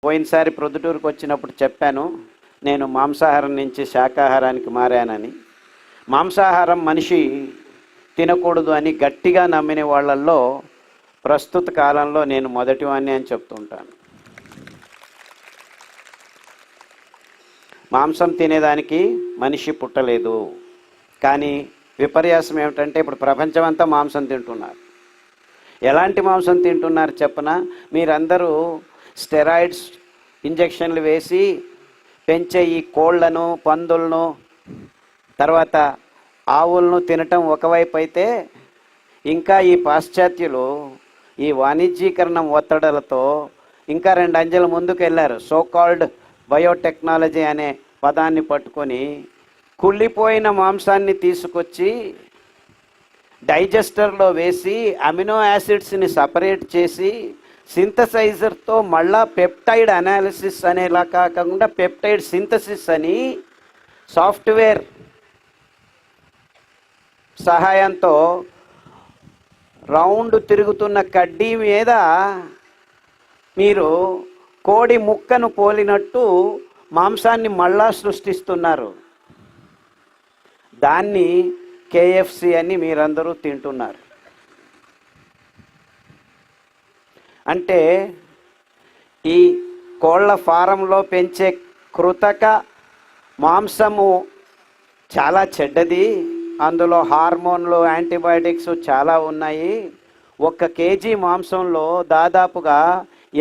పోయినసారి ప్రొద్దుటూరుకు వచ్చినప్పుడు చెప్పాను, నేను మాంసాహారం నుంచి శాకాహారానికి మారానని. మాంసాహారం మనిషి తినకూడదు అని గట్టిగా నమ్మిన వాళ్ళల్లో ప్రస్తుత కాలంలో నేను మొదటివాణ్ణి అని చెప్తుంటాను. మాంసం తినేదానికి మనిషి పుట్టలేదు. కానీ విపర్యాసం ఏమిటంటే ఇప్పుడు ప్రపంచమంతా మాంసం తింటున్నారు. ఎలాంటి మాంసం తింటున్నారు చెప్పనా? మీరందరూ స్టెరాయిడ్స్ ఇంజెక్షన్లు వేసి పెంచే ఈ కోళ్లను, పందులను, తర్వాత ఆవులను తినటం ఒకవైపు అయితే, ఇంకా ఈ పాశ్చాత్యులు ఈ వాణిజ్యీకరణ ఒత్తిడులతో ఇంకా 2 అంచెల ముందుకు వెళ్ళారు. సో కాల్డ్ బయోటెక్నాలజీ అనే పదాన్ని పట్టుకొని కుళ్ళిపోయిన మాంసాన్ని తీసుకొచ్చి డైజెస్టర్లో వేసి అమినో యాసిడ్స్ని సపరేట్ చేసి సింథసైజర్తో మళ్ళా పెప్టైడ్ అనాలిసిస్ అనేలా కాకుండా పెప్టైడ్ సింథసిస్ అని సాఫ్ట్వేర్ సహాయంతో రౌండ్ తిరుగుతున్న కడ్డీ మీద మీరు కోడి ముక్కను పోలినట్టు మాంసాన్ని మళ్ళా సృష్టిస్తున్నారు. దాన్ని కేఎఫ్సి అని మీరందరూ తింటున్నారు. అంటే ఈ కోళ్ళ ఫారంలో పెంచే కృతక మాంసము చాలా చెడ్డది. అందులో హార్మోన్లు, యాంటీబయాటిక్స్ చాలా ఉన్నాయి. 1 కేజీ మాంసంలో దాదాపుగా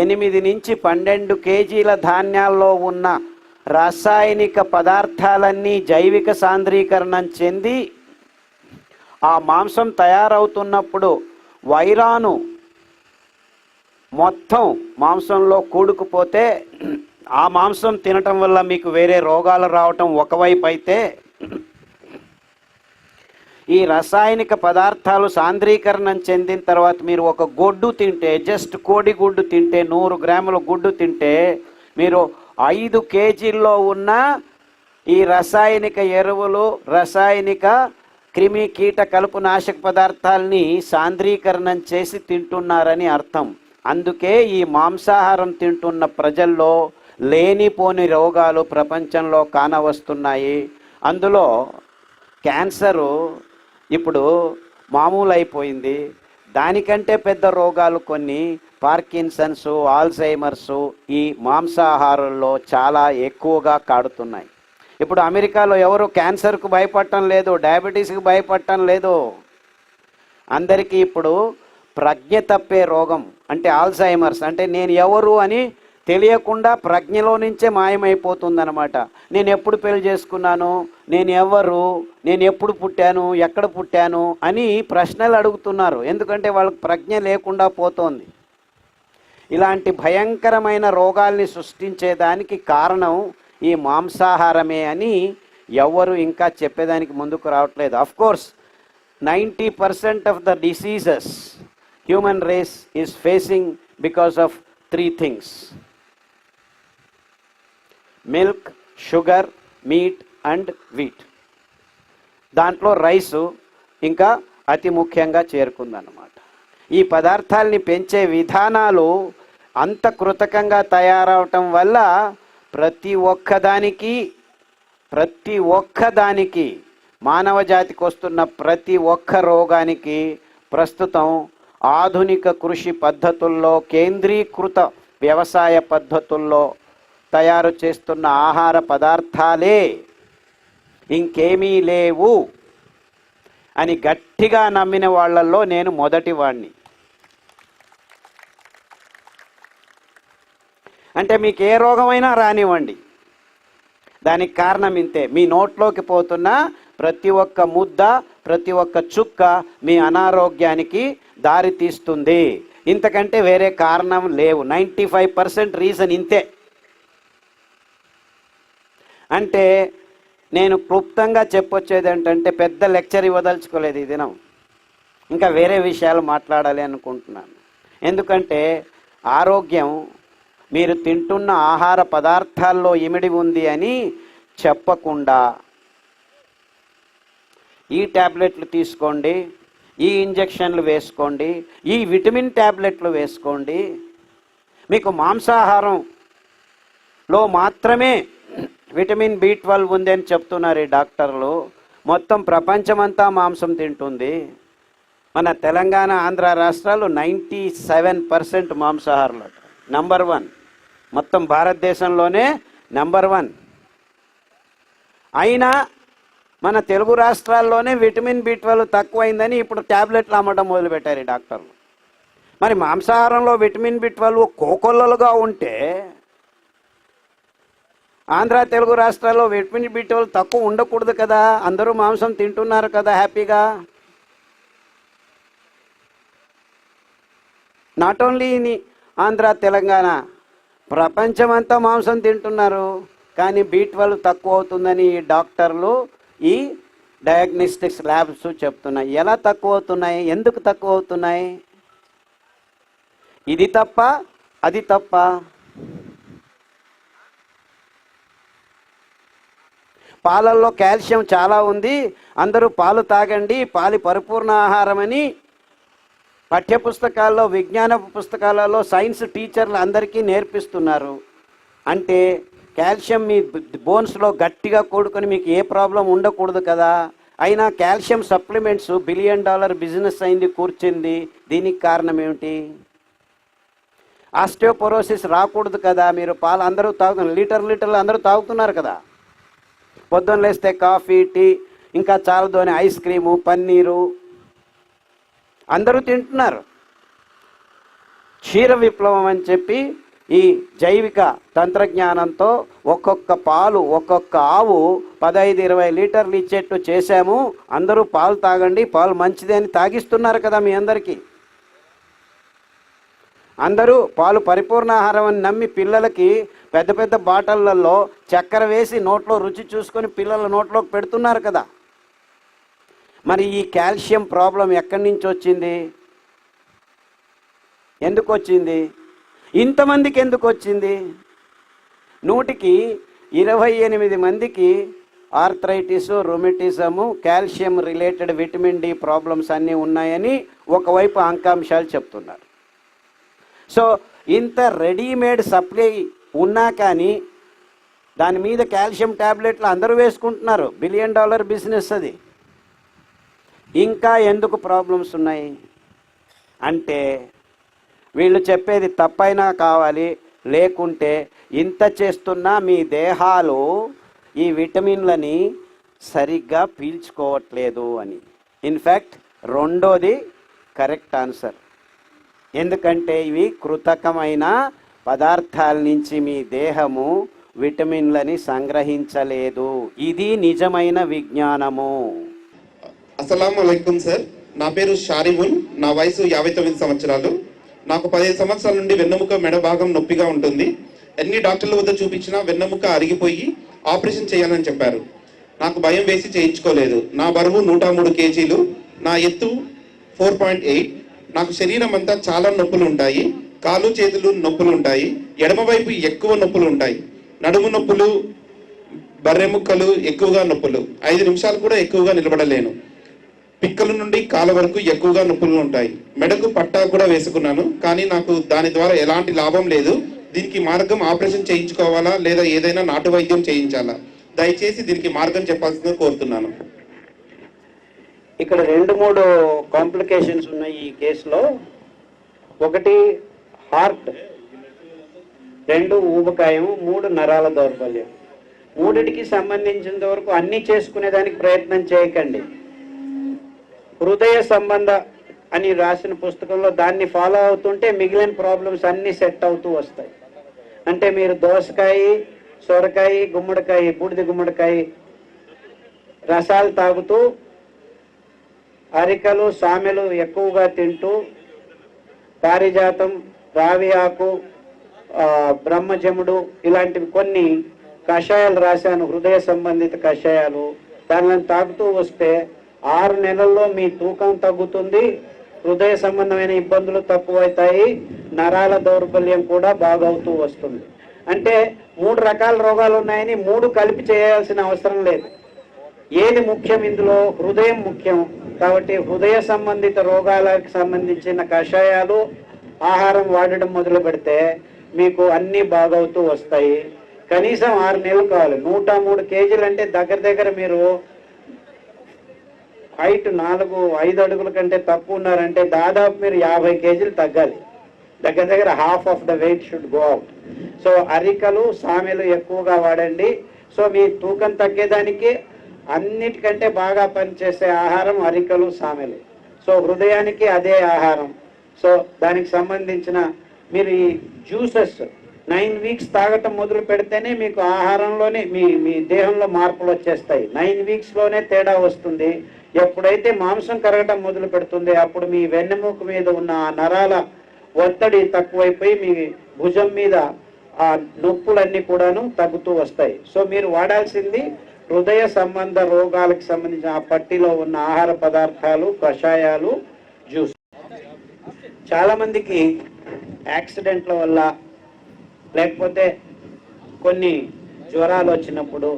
8 నుంచి 12 కేజీల ధాన్యాల్లో ఉన్న రాసాయనిక పదార్థాలన్నీ జైవిక సాంద్రీకరణం చెంది ఆ మాంసం తయారవుతున్నప్పుడు వైరాను మొత్తం మాంసంలో కూడుకుపోతే ఆ మాంసం తినటం వల్ల మీకు వేరే రోగాలు రావటం ఒకవైపు అయితే, ఈ రసాయనిక పదార్థాలు సాంద్రీకరణం చెందిన తర్వాత మీరు ఒక గుడ్డు తింటే, జస్ట్ కోడి గుడ్డు తింటే, 100 గ్రాముల గుడ్డు తింటే మీరు 5 కేజీల్లో ఉన్న ఈ రసాయనిక ఎరువులు, రసాయనిక క్రిమి కీట కలుపు నాశక పదార్థాలని సాంద్రీకరణం చేసి తింటున్నారని అర్థం. అందుకే ఈ మాంసాహారం తింటున్న ప్రజల్లో లేనిపోని రోగాలు ప్రపంచంలో కానవస్తున్నాయి. అందులో క్యాన్సరు ఇప్పుడు మామూలు అయిపోయింది. దానికంటే పెద్ద రోగాలు కొన్ని పార్కిన్సన్స్, ఆల్జైమర్స్ ఈ మాంసాహారంలో చాలా ఎక్కువగా కాడుతున్నాయి. ఇప్పుడు అమెరికాలో ఎవరు క్యాన్సర్కు భయపడటం లేదు, డయాబెటీస్కి భయపడటం లేదు. అందరికీ ఇప్పుడు ప్రజ్ఞ తప్పే రోగం అంటే ఆల్జైమర్స్, అంటే నేను ఎవరు అని తెలియకుండా ప్రజ్ఞలో నుంచే మాయమైపోతుందన్నమాట. నేను ఎప్పుడు పెళ్లి చేసుకున్నాను, నేను ఎవరు, నేను ఎప్పుడు పుట్టాను, ఎక్కడ పుట్టాను అని ప్రశ్నలు అడుగుతున్నారు. ఎందుకంటే వాళ్ళకి ప్రజ్ఞ లేకుండా పోతోంది. ఇలాంటి భయంకరమైన రోగాల్ని సృష్టించేదానికి కారణం ఈ మాంసాహారమే అని ఎవరు ఇంకా చెప్పేదానికి ముందుకు రావట్లేదు. Of course 90% of the diseases human race is facing because of 3 things: milk, sugar, meat and wheat. దాంట్లో రైసు ఇంకా అతి ముఖ్యంగా చేరుకుందన్నమాట. ఈ పదార్థాలని పెంచే విధానాలు అంత కృతకంగా తయారవటం వల్ల ప్రతి ఒక్కదానికి మానవ జాతికి వస్తున్న ప్రతి ఒక్క రోగానికి ప్రస్తుతం ఆధునిక కృషి పద్ధతుల్లో, కేంద్రీకృత వ్యవసాయ పద్ధతుల్లో తయారు చేస్తున్న ఆహార పదార్థాలే, ఇంకేమీ లేవు అని గట్టిగా నమ్మిన వాళ్ళల్లో నేను మొదటివాణ్ణి. అంటే మీకు ఏ రోగమైనా రానివ్వండి, దానికి కారణం ఇంతే: మీ నోట్లోకి పోతున్న ప్రతి ఒక్క ముద్ద, ప్రతి ఒక్క చుక్క మీ అనారోగ్యానికి దారి తీస్తుంది. ఇంతకంటే వేరే కారణం లేవు. 95% రీజన్ ఇంతే. అంటే నేను క్లుప్తంగా చెప్పొచ్చేది ఏంటంటే, పెద్ద లెక్చర్ ఇవ్వదలుచుకోలేదు ఈ దినం. ఇంకా వేరే విషయాలు మాట్లాడాలి అనుకుంటున్నాను. ఎందుకంటే ఆరోగ్యం మీరు తింటున్న ఆహార పదార్థాల్లో ఇమిడి ఉంది అని చెప్పకుండా, ఈ ట్యాబ్లెట్లు తీసుకోండి, ఈ ఇంజెక్షన్లు వేసుకోండి, ఈ విటమిన్ ట్యాబ్లెట్లు వేసుకోండి, మీకు మాంసాహారం లో మాత్రమే విటమిన్ B12 ఉంది అని చెప్తున్నారు ఈ డాక్టర్లు. మొత్తం ప్రపంచమంతా మాంసం తింటుంది. మన తెలంగాణ ఆంధ్ర రాష్ట్రాలు 97% మాంసాహారులు, నంబర్ 1 మొత్తం భారతదేశంలోనే నంబర్ 1. అయినా మన తెలుగు రాష్ట్రాల్లోనే విటమిన్ B12 తక్కువైందని ఇప్పుడు ట్యాబ్లెట్లు అమ్మడం మొదలుపెట్టారు ఈ డాక్టర్లు. మరి మాంసాహారంలో విటమిన్ B12 కోకొల్లలుగా ఉంటే ఆంధ్ర తెలుగు రాష్ట్రాల్లో విటమిన్ B12 తక్కువ ఉండకూడదు కదా, అందరూ మాంసం తింటున్నారు కదా హ్యాపీగా. Not only in Andhra Telangana, ప్రపంచమంతా మాంసం తింటున్నారు. కానీ B12 తక్కువ అవుతుందని ఈ డాక్టర్లు, ఈ డయాగ్నోస్టిక్స్ ల్యాబ్స్ చెప్తున్నాయి. ఎలా తక్కువ అవుతున్నాయి, ఎందుకు తక్కువ అవుతున్నాయి? ఇది తప్ప అది తప్ప? పాలల్లో కాల్షియం చాలా ఉంది, అందరూ పాలు తాగండి, పాలు పరిపూర్ణ ఆహారం అని పాఠ్యపుస్తకాల్లో, విజ్ఞాన పుస్తకాలలో సైన్స్ టీచర్లు అందరికీ నేర్పిస్తున్నారు. అంటే కాల్షియం మీ బోన్స్లో గట్టిగా కూడుకొని మీకు ఏ ప్రాబ్లం ఉండకూడదు కదా. అయినా కాల్షియం సప్లిమెంట్స్ $1 బిలియన్ బిజినెస్ అయింది, కూర్చుంది. దీనికి కారణం ఏమిటి? ఆస్టియోపోరోసిస్ రాకూడదు కదా. మీరు పాలు అందరూ తాగుతున్నారు, లీటర్లు అందరూ తాగుతున్నారు కదా. పొద్దున్న లేస్తే కాఫీ, టీ, ఇంకా చాలదు అని ఐస్ క్రీము, పన్నీరు అందరూ తింటున్నారు. క్షీర విప్లవం అని చెప్పి ఈ జైవిక తంత్రజ్ఞానంతో ఒక్కొక్క పాలు, ఒక్కొక్క ఆవు 15-20 లీటర్లు ఇచ్చేట్టు చేశాము. అందరూ పాలు తాగండి, పాలు మంచిదే అని తాగిస్తున్నారు కదా మీ అందరికీ. అందరూ పాలు పరిపూర్ణ ఆహారం అని నమ్మి పిల్లలకి పెద్ద పెద్ద బాటళ్లలో చక్కెర వేసి నోట్లో రుచి చూసుకొని పిల్లల నోట్లోకి పెడుతున్నారు కదా. మరి ఈ కాల్షియం ప్రాబ్లం ఎక్కడి నుంచి వచ్చింది, ఎందుకు వచ్చింది, ఇంతమందికి ఎందుకు వచ్చింది? 100కి 28 మందికి arthritis, rheumatism, calcium related vitamin D problems అన్నీ ఉన్నాయని ఒకవైపు అంకాంశాలు చెప్తున్నారు. సో ఇంత రెడీమేడ్ సప్లై ఉన్నా కానీ దాని మీద కాల్షియం ట్యాబ్లెట్లు అందరూ వేసుకుంటున్నారు. $1 బిలియన్ బిజినెస్ అది. ఇంకా ఎందుకు ప్రాబ్లమ్స్ ఉన్నాయి అంటే వీళ్ళు చెప్పేది తప్పైనా కావాలి, లేకుంటే ఇంత చేస్తున్నా మీ దేహాలు ఈ విటమిన్లని సరిగ్గా పీల్చుకోవట్లేదు అని. ఇన్ఫ్యాక్ట్ రెండోది కరెక్ట్ ఆన్సర్. ఎందుకంటే ఇవి కృతకమైన పదార్థాల నుంచి మీ దేహము విటమిన్లని సంగ్రహించలేదు. ఇది నిజమైన విజ్ఞానము. అస్సలాము అలైకుం సార్. నా పేరు షారిముల్, నా వయసు 59 సంవత్సరాలు. నాకు 15 సంవత్సరాల నుండి వెన్నెముక మెడ భాగం నొప్పిగా ఉంటుంది. ఎన్ని డాక్టర్ల వద్ద చూపించినా వెన్నెముక అరిగిపోయి ఆపరేషన్ చేయాలని చెప్పారు. నాకు భయం వేసి చేయించుకోలేదు. నా బరువు 103 కేజీలు, నా ఎత్తు 4.8. నాకు శరీరం అంతా చాలా నొప్పులు ఉంటాయి. కాలు చేతులు నొప్పులు ఉంటాయి. ఎడమవైపు ఎక్కువ నొప్పులు ఉంటాయి. నడుము నొప్పులు, బర్రెముక్కలు ఎక్కువగా నొప్పులు. 5 నిమిషాలు కూడా ఎక్కువగా నిలబడలేను. పిక్కల నుండి కాళ్ళ వరకు ఎక్కువగా నొప్పులు ఉంటాయి. మెడకు పట్టా కూడా వేసుకున్నాను, కానీ నాకు దాని ద్వారా ఎలాంటి లాభం లేదు. దీనికి మార్గం ఆపరేషన్ చేయించుకోవాలా లేదా ఏదైనా నాటు వైద్యం చేయించాలా? దయచేసి దీనికి మార్గం చెప్పాల్సిందిగా కోరుతున్నాను. ఇక్కడ 2-3 కాంప్లికేషన్స్ ఉన్నాయి ఈ కేసులో. ఒకటి హార్ట్, 2 ఊబకాయం, 3 నరాల దౌర్బల్యం. మూడిటికి సంబంధించినంత వరకు అన్నీ చేసుకునేదానికి ప్రయత్నం చేయకండి. హృదయ సంబంధ అని రాసిన పుస్తకంలో దాన్ని ఫాలో అవుతుంటే మిగిలిన ప్రాబ్లమ్స్ అన్నీ సెట్ అవుతూ వస్తాయి. అంటే మీరు దోసకాయ, సొరకాయ, గుమ్మడికాయ, బూడిద గుమ్మడికాయ రసాలు తాగుతూ, అరికలు, సామెలు ఎక్కువగా తింటూ, పారిజాతం, రావి ఆకు, బ్రహ్మజముడు ఇలాంటివి కొన్ని కషాయాలు రాశాను, హృదయ సంబంధిత కషాయాలు. దానిని తాగుతూ వస్తే 6 నెలల్లో మీ తూకం తగ్గుతుంది, హృదయ సంబంధమైన ఇబ్బందులు తక్కువవుతాయి, నరాల దౌర్బల్యం కూడా బాగవుతూ వస్తుంది. అంటే 3 రకాల రోగాలు ఉన్నాయని 3 కలిపి చేయాల్సిన అవసరం లేదు. ఏది ముఖ్యం ఇందులో? హృదయం ముఖ్యం. కాబట్టి హృదయ సంబంధిత రోగాలకు సంబంధించిన కషాయాలు, ఆహారం వాడడం మొదలు పెడితే మీకు అన్నీ బాగవుతూ వస్తాయి. కనీసం 6 నెలలు కావాలి. 103 కేజీలు అంటే దగ్గర దగ్గర మీరు హైట్ 4-5 అడుగుల కంటే తక్కువ ఉన్నారంటే దాదాపు మీరు 50 కేజీలు తగ్గాలి. దగ్గర దగ్గర half of the weight should go out. So అరికలు సామెలు ఎక్కువగా వాడండి. సో మీ తూకం తగ్గేదానికి అన్నిటికంటే బాగా పనిచేసే ఆహారం అరికలు సామెలు. సో హృదయానికి అదే ఆహారం. సో దానికి సంబంధించిన మీరు ఈ జ్యూసెస్ 9 వీక్స్ తాగటం మొదలు పెడితేనే మీకు ఆహారంలోనే మీ దేహంలో మార్పులు వచ్చేస్తాయి. 9 వీక్స్లోనే తేడా వస్తుంది. ఎప్పుడైతే మాంసం కరగటం మొదలు పెడుతుంది అప్పుడు మీ వెన్నెముక మీద ఉన్న ఆ నరాల ఒత్తిడి తక్కువైపోయి మీ భుజం మీద ఆ నొప్పులన్నీ కూడాను తగ్గుతూ వస్తాయి. సో మీరు వాడాల్సింది హృదయ సంబంధ రోగాలకు సంబంధించిన ఆ పట్టిలో ఉన్న ఆహార పదార్థాలు, కషాయాలు, జ్యూస్. చాలా మందికి యాక్సిడెంట్ల వల్ల లేకపోతే కొన్ని జ్వరాలు వచ్చినప్పుడు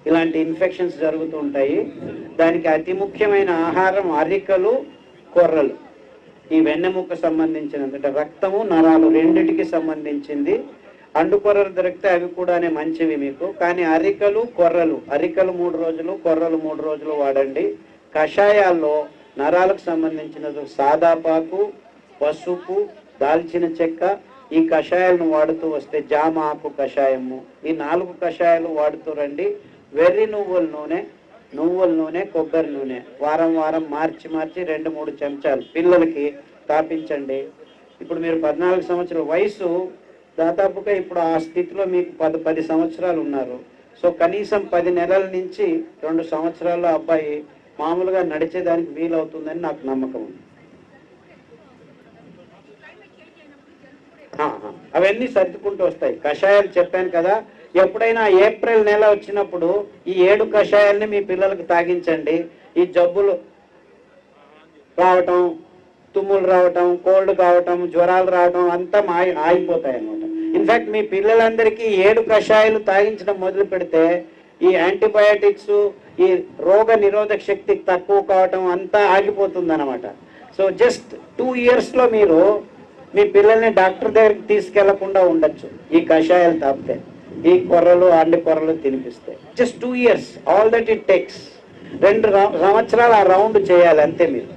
ఇలాంటి ఇన్ఫెక్షన్స్ జరుగుతూ ఉంటాయి. దానికి అతి ముఖ్యమైన ఆహారం అరికలు, కొర్రలు. ఈ వెన్నెముక సంబంధించినది అంటే రక్తము, నరాలు రెండిటికి సంబంధించింది. అండుకొర్రలు దొరికితే అవి కూడానే మంచివి మీకు. కానీ అరికలు, కొర్రలు, అరికలు 3 రోజులు, కొర్రలు 3 రోజులు వాడండి. కషాయాల్లో నరాలకు సంబంధించినది సాదాపాకు, పసుపు, దాల్చిన చెక్క, ఈ కషాయాలను వాడుతూ వస్తే జామ ఆకు కషాయము, ఈ 4 కషాయాలు వాడుతూ రండి. వెర్రి నువ్వుల నూనె, కొబ్బరి నూనె వారం వారం మార్చి 2-3 చెంచాలు పిల్లలకి తాపించండి. ఇప్పుడు మీరు 14 సంవత్సరాల వయసు, దాదాపుగా ఇప్పుడు ఆ స్థితిలో మీకు 10 సంవత్సరాలు ఉన్నారు. సో కనీసం 10 నెలల నుంచి 2 సంవత్సరాల్లో అబ్బాయి మామూలుగా నడిచేదానికి వీలవుతుందని నాకు నమ్మకం ఉంది. అవన్నీ సర్దుకుంటూ వస్తాయి. కషాయాలు చెప్పాను కదా, ఎప్పుడైనా ఏప్రిల్ నెల వచ్చినప్పుడు ఈ 7 కషాయాల్ని మీ పిల్లలకు తాగించండి. ఈ జబ్బులు రావటం, తుమ్ములు రావటం, కోల్డ్ కావటం, జ్వరాలు రావటం అంతా ఆగిపోతాయి అన్నమాట. ఇన్ఫాక్ట్ మీ పిల్లలందరికీ 7 కషాయాలు తాగించడం మొదలు పెడితే ఈ యాంటీబయాటిక్స్, ఈ రోగ నిరోధక శక్తి తక్కువ కావటం అంతా ఆగిపోతుంది అనమాట. సో జస్ట్ 2 ఇయర్స్లో మీరు మీ పిల్లల్ని డాక్టర్ దగ్గరికి తీసుకెళ్లకుండా ఉండొచ్చు ఈ కషాయాలు తాపితే, ఈ కొర్రలు, అండి కొర్రలు తినిపిస్తే. Just 2 years, all that it takes. 2 సంవత్సరాలు ఆ రౌండ్ చేయాలి అంతే మీరు.